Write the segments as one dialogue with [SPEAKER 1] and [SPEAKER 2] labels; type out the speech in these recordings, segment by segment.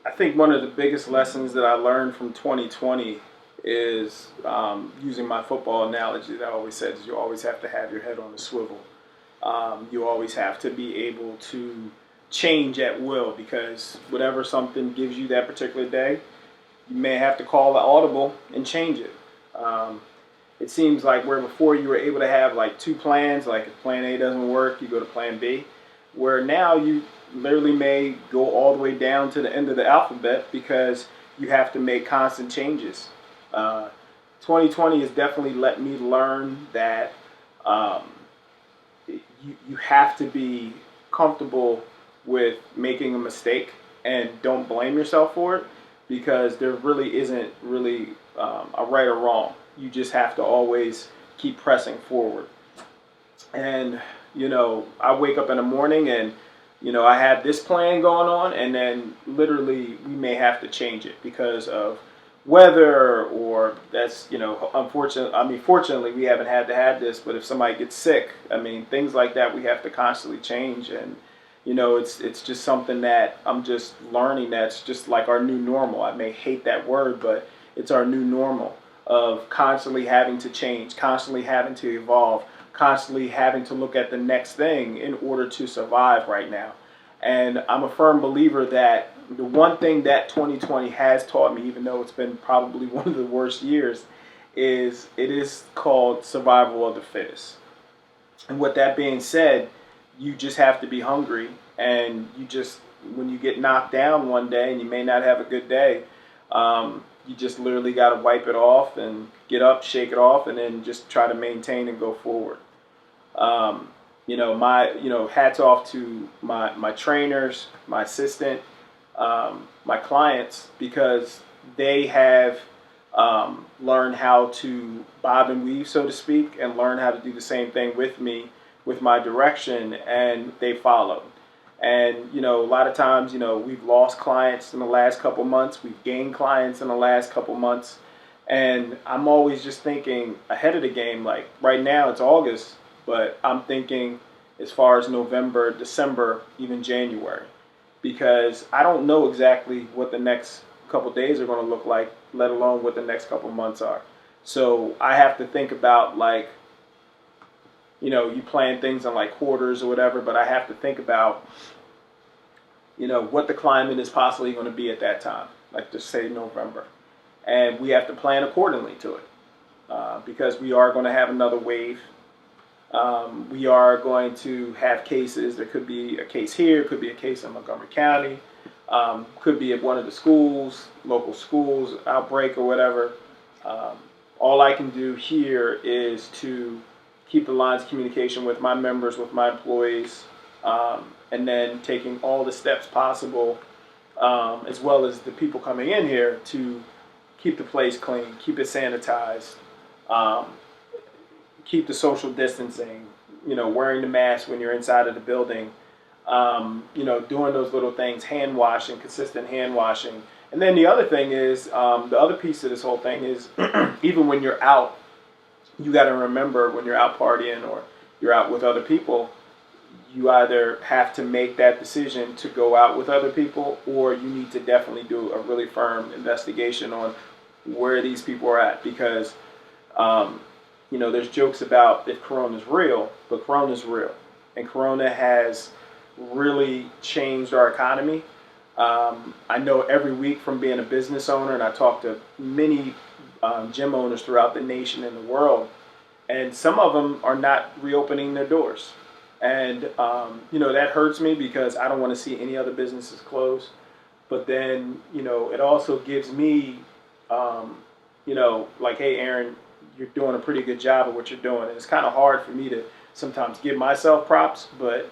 [SPEAKER 1] I think one of the biggest lessons that I learned from 2020 is using my football analogy that I always said is you always have to have your head on a swivel. You always have to be able to change at will because whatever something gives you that particular day, you may have to call the audible and change it. Um, it seems like where before you were able to have like two plans, like if plan A doesn't work, you go to plan B, where now you literally may go all the way down to the end of the alphabet because you have to make constant changes. Uh, 2020 has definitely let me learn that um, you have to be comfortable with making a mistake and don't blame yourself for it because there really isn't really a right or wrong. You just have to always keep pressing forward. And, I wake up in the morning and, I have this plan going on, and then literally we may have to change it because of weather or that's, unfortunately, fortunately we haven't had to have this, but if somebody gets sick, things like that we have to constantly change. And, it's just something that I'm just learning that's just like our new normal. I may hate that word, but it's our new normal of constantly having to change, constantly having to evolve, constantly having to look at the next thing in order to survive right now. And I'm a firm believer that the one thing that 2020 has taught me, even though it's been probably one of the worst years, is it is called survival of the fittest. And with that being said, you just have to be hungry, and when you get knocked down one day and you may not have a good day, you just literally got to wipe it off and get up, shake it off, and then just try to maintain and go forward. Hats off to my trainers, my assistant, my clients, because they have learned how to bob and weave, so to speak, and learn how to do the same thing with me, with my direction, and they followed. And, a lot of times, we've lost clients in the last couple months, we've gained clients in the last couple months, and I'm always just thinking ahead of the game. Like right now, it's August, but I'm thinking as far as November, December, even January, because I don't know exactly what the next couple days are going to look like, let alone what the next couple months are. So I have to think about like, you plan things in like quarters or whatever, but I have to think about, what the climate is possibly going to be at that time, like just say November. And we have to plan accordingly to it because we are going to have another wave. We are going to have cases. There could be a case here, could be a case in Montgomery County, could be at one of the schools, local schools, outbreak or whatever. All I can do here is to keep the lines of communication with my members, with my employees, and then taking all the steps possible, as well as the people coming in here to keep the place clean, keep it sanitized, keep the social distancing, wearing the mask when you're inside of the building, doing those little things, hand washing, consistent hand washing. And then the other thing is, the other piece of this whole thing is, even when you're out, you got to remember when you're out partying or you're out with other people, you either have to make that decision to go out with other people, or you need to definitely do a really firm investigation on where these people are at. Because, there's jokes about if Corona's real, but Corona's real. And Corona has really changed our economy. I know every week from being a business owner, and I talk to many gym owners throughout the nation and the world, and some of them are not reopening their doors. And, that hurts me because I don't want to see any other businesses close. But then, it also gives me, like, hey, Aaron, you're doing a pretty good job of what you're doing. And it's kind of hard for me to sometimes give myself props, but,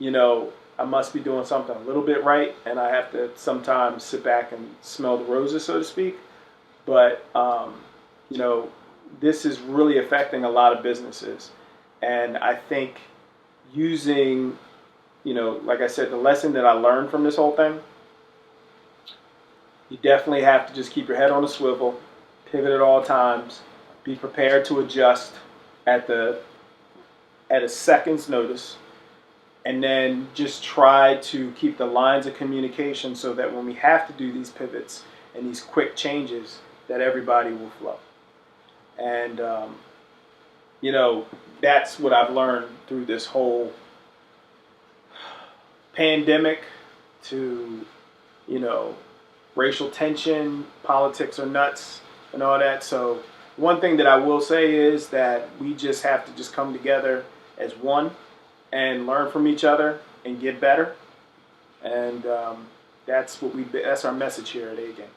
[SPEAKER 1] I must be doing something a little bit right. And I have to sometimes sit back and smell the roses, so to speak. But, this is really affecting a lot of businesses. And I think using, like I said, the lesson that I learned from this whole thing, you definitely have to just keep your head on a swivel, pivot at all times, be prepared to adjust at a second's notice, and then just try to keep the lines of communication so that when we have to do these pivots and these quick changes, that everybody will flow. And you know, that's what I've learned through this whole pandemic, to, you know, racial tension, politics are nuts, and all that. So one thing that I will say is that we just have to just come together as one and learn from each other and get better. And that's our message here at A Game.